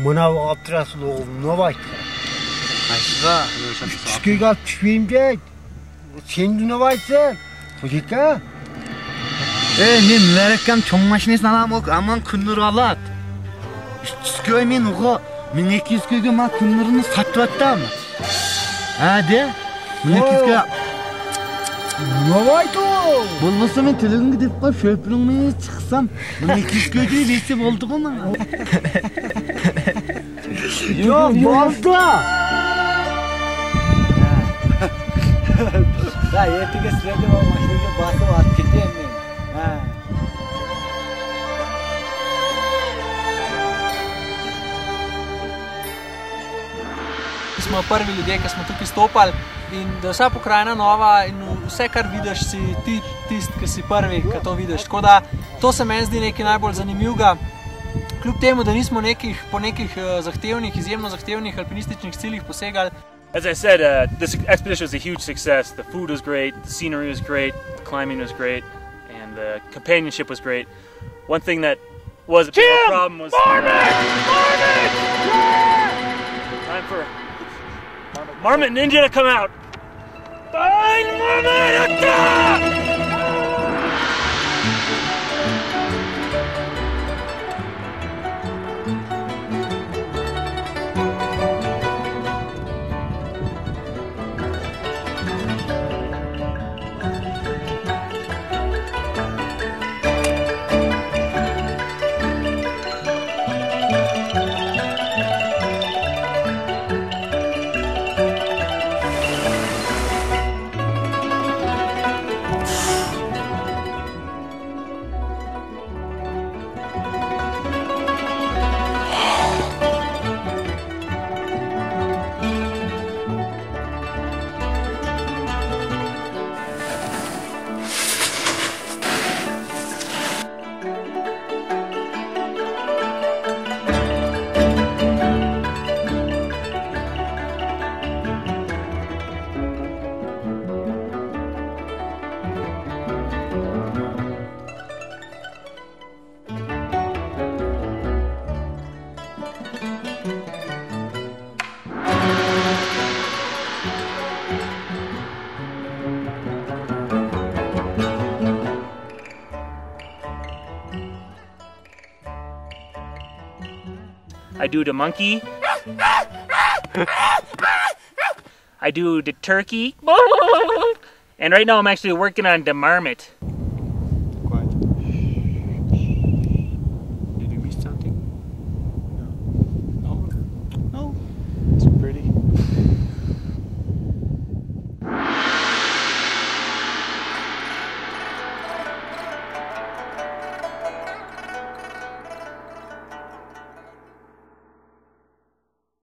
Mınav aptırasıl oğlum ne var? Ayşıga. Çıkıyı alıp çıkayım deyit. Sen de ne varsın? Çocuklar. Men mübarakam çoğun maşinesini alam aman kündür alat. Çıkıyor men oğa 1200 köge ma kündürünü satıvattam. Ha de? 1200 köge. Ne vardı o? Bolmasa men tülüğün gidip koyup şöpürüngme çıksam 1200 kögeyi verse boldu goma. Yok boldu. Ya ertege sizlerge o maşineге basıp atıp keteyim men. Ha. Smo prvi ljudje, ki smo tukaj stopali in da je vsa pokrajina nova in vse, kar vidiš, si ti tisti, ki si prvi, ki to vidiš. Tako da to se meni zdi nekaj najbolj zanimivega. Kljub temu, da nismo po nekih zahtevnih, izjemno zahtevnih alpinističnih ciljih posegali. As I said, this expedition was a huge success. The food was great, the scenery was great, the climbing was great, and the companionship was great. One thing that was a problem was... Time for Marmot and India to come out! Find Marmot! Attack! I do the monkey. I do the turkey. And right now I'm actually working on the marmot.